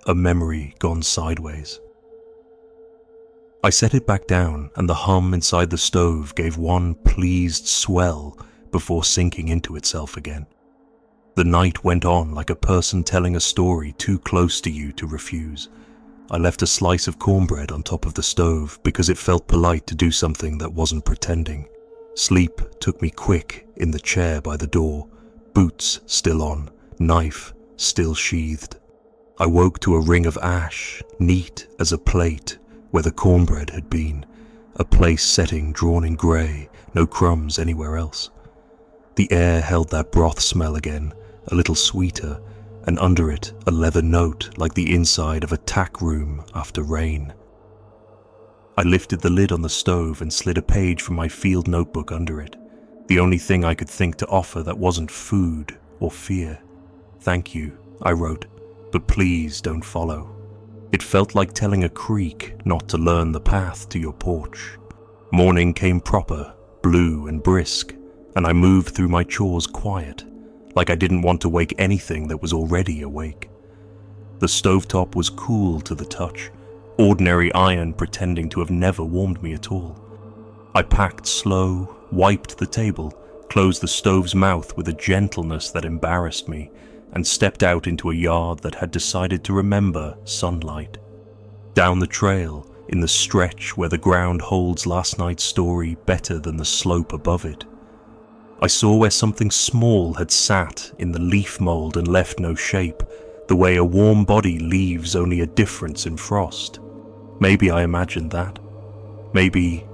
Speaker 1: a memory gone sideways. I set it back down, and the hum inside the stove gave one pleased swell before sinking into itself again. The night went on like a person telling a story too close to you to refuse. I left a slice of cornbread on top of the stove because it felt polite to do something that wasn't pretending. Sleep took me quick in the chair by the door, boots still on, knife still sheathed. I woke to a ring of ash, neat as a plate, where the cornbread had been, a place setting drawn in grey, no crumbs anywhere else. The air held that broth smell again, a little sweeter, and under it a leather note like the inside of a tack room after rain. I lifted the lid on the stove and slid a page from my field notebook under it, the only thing I could think to offer that wasn't food or fear. "Thank you," I wrote, "but please don't follow." It felt like telling a creek not to learn the path to your porch. Morning came proper, blue and brisk, and I moved through my chores quiet, like I didn't want to wake anything that was already awake. The stovetop was cool to the touch, ordinary iron pretending to have never warmed me at all. I packed slow, wiped the table, closed the stove's mouth with a gentleness that embarrassed me, and stepped out into a yard that had decided to remember sunlight. Down the trail, in the stretch where the ground holds last night's story better than the slope above it, I saw where something small had sat in the leaf mold and left no shape, the way a warm body leaves only a difference in frost. Maybe I imagined that. Maybe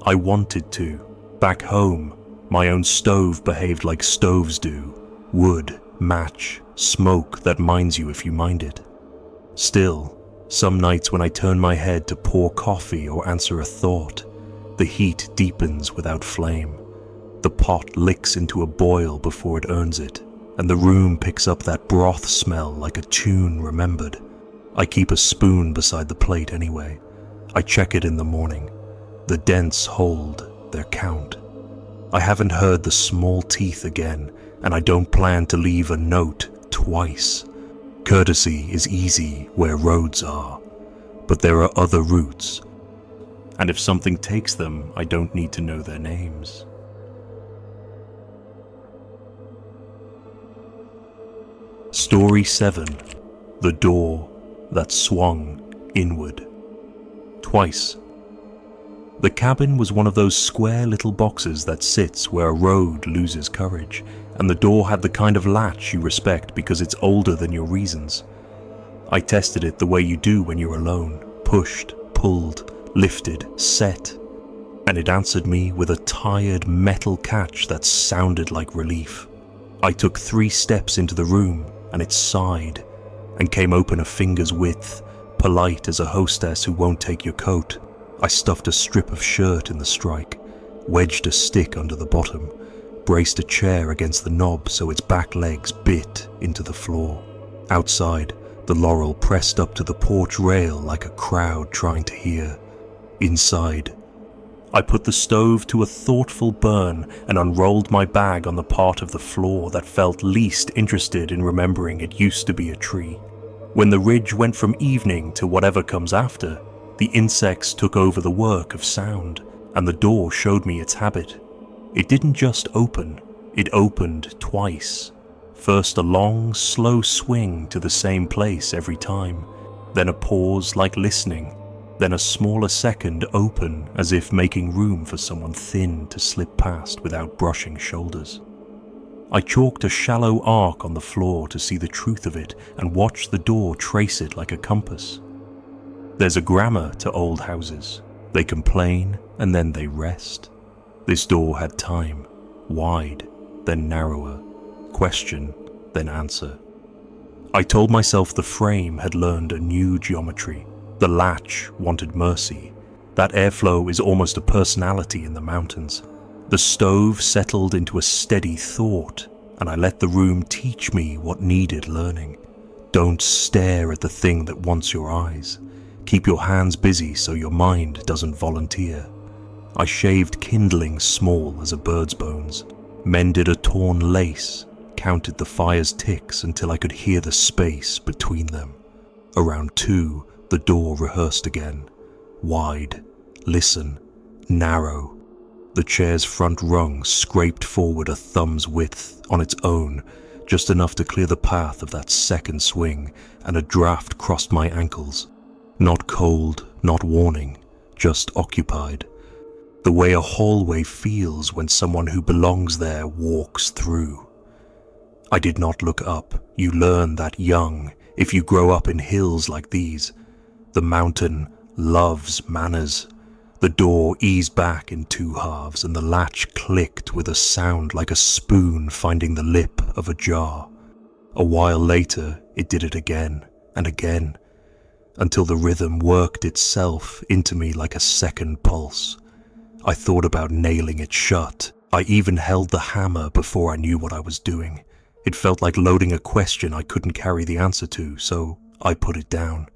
Speaker 1: I wanted to. Back home, my own stove behaved like stoves do. Wood, match, smoke that minds you if you mind it. Still, some nights when I turn my head to pour coffee or answer a thought, the heat deepens without flame. The pot licks into a boil before it earns it, and the room picks up that broth smell like a tune remembered. I keep a spoon beside the plate anyway. I check it in the morning. The dents hold their count. I haven't heard the small teeth again, and I don't plan to leave a note twice. Courtesy is easy where roads are, but there are other routes, and if something takes them, I don't need to know their names. Story 7. The Door That Swung Inward. Twice. The cabin was one of those square little boxes that sits where a road loses courage, and the door had the kind of latch you respect because it's older than your reasons. I tested it the way you do when you're alone, pushed, pulled, lifted, set, and it answered me with a tired metal catch that sounded like relief. I took 3 steps into the room, and it sighed, and came open a finger's width, polite as a hostess who won't take your coat. I stuffed a strip of shirt in the strike, wedged a stick under the bottom, braced a chair against the knob so its back legs bit into the floor. Outside, the laurel pressed up to the porch rail like a crowd trying to hear. Inside, I put the stove to a thoughtful burn and unrolled my bag on the part of the floor that felt least interested in remembering it used to be a tree. When the ridge went from evening to whatever comes after, the insects took over the work of sound, and the door showed me its habit. It didn't just open, it opened twice. First a long, slow swing to the same place every time, then a pause like listening, then a smaller second open as if making room for someone thin to slip past without brushing shoulders. I chalked a shallow arc on the floor to see the truth of it and watched the door trace it like a compass. There's a grammar to old houses. They complain and then they rest. This door had time, wide, then narrower, question, then answer. I told myself the frame had learned a new geometry. The latch wanted mercy. That airflow is almost a personality in the mountains. The stove settled into a steady thought, and I let the room teach me what needed learning. Don't stare at the thing that wants your eyes. Keep your hands busy so your mind doesn't volunteer. I shaved kindling small as a bird's bones, mended a torn lace, counted the fire's ticks until I could hear the space between them. Around 2, the door rehearsed again. Wide, listen, narrow. The chair's front rung scraped forward a thumb's width on its own, just enough to clear the path of that second swing, and a draft crossed my ankles. Not cold, not warning, just occupied. The way a hallway feels when someone who belongs there walks through. I did not look up. You learn that young, if you grow up in hills like these. The mountain loves manners. The door eased back in 2 halves, and the latch clicked with a sound like a spoon finding the lip of a jar. A while later, it did it again and again, until the rhythm worked itself into me like a second pulse. I thought about nailing it shut. I even held the hammer before I knew what I was doing. It felt like loading a question I couldn't carry the answer to, so I put it down.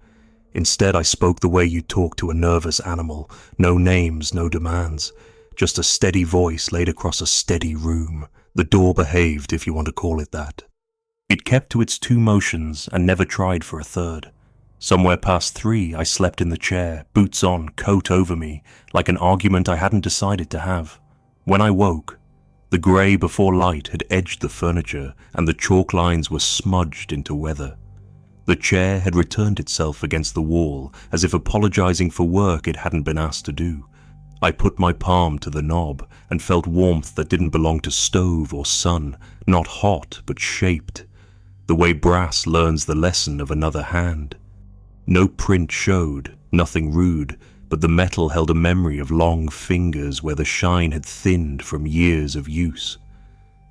Speaker 1: Instead, I spoke the way you talk to a nervous animal. No names, no demands. Just a steady voice laid across a steady room. The door behaved, if you want to call it that. It kept to its 2 motions and never tried for a third. Somewhere past 3, I slept in the chair, boots on, coat over me, like an argument I hadn't decided to have. When I woke, the grey before light had edged the furniture and the chalk lines were smudged into weather. The chair had returned itself against the wall, as if apologizing for work it hadn't been asked to do. I put my palm to the knob and felt warmth that didn't belong to stove or sun, not hot but shaped, the way brass learns the lesson of another hand. No print showed, nothing rude, but the metal held a memory of long fingers where the shine had thinned from years of use.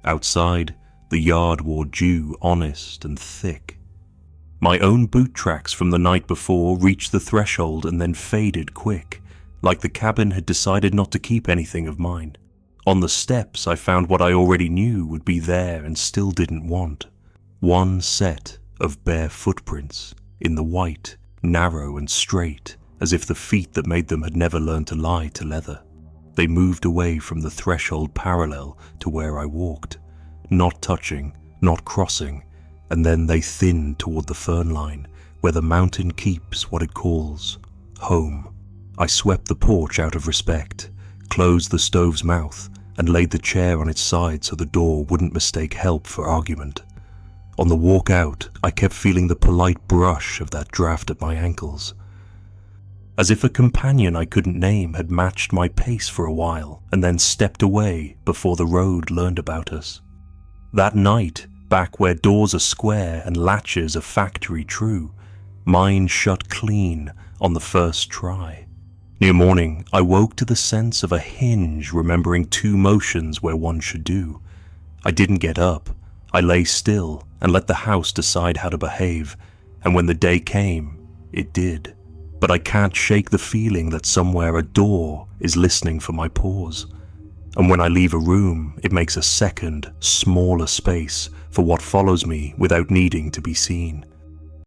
Speaker 1: Outside, the yard wore dew, honest and thick. My own boot tracks from the night before reached the threshold and then faded quick, like the cabin had decided not to keep anything of mine. On the steps I found what I already knew would be there and still didn't want. One set of bare footprints, in the white, narrow and straight, as if the feet that made them had never learned to lie to leather. They moved away from the threshold parallel to where I walked, not touching, not crossing, and then they thinned toward the fern line, where the mountain keeps what it calls home. I swept the porch out of respect, closed the stove's mouth, and laid the chair on its side so the door wouldn't mistake help for argument. On the walk out, I kept feeling the polite brush of that draft at my ankles. As if a companion I couldn't name had matched my pace for a while and then stepped away before the road learned about us. That night, back where doors are square and latches are factory true, mine shut clean on the first try. Near morning, I woke to the sense of a hinge remembering 2 motions where one should do. I didn't get up. I lay still and let the house decide how to behave, and when the day came, it did. But I can't shake the feeling that somewhere a door is listening for my pause. And when I leave a room, it makes a second, smaller space for what follows me without needing to be seen.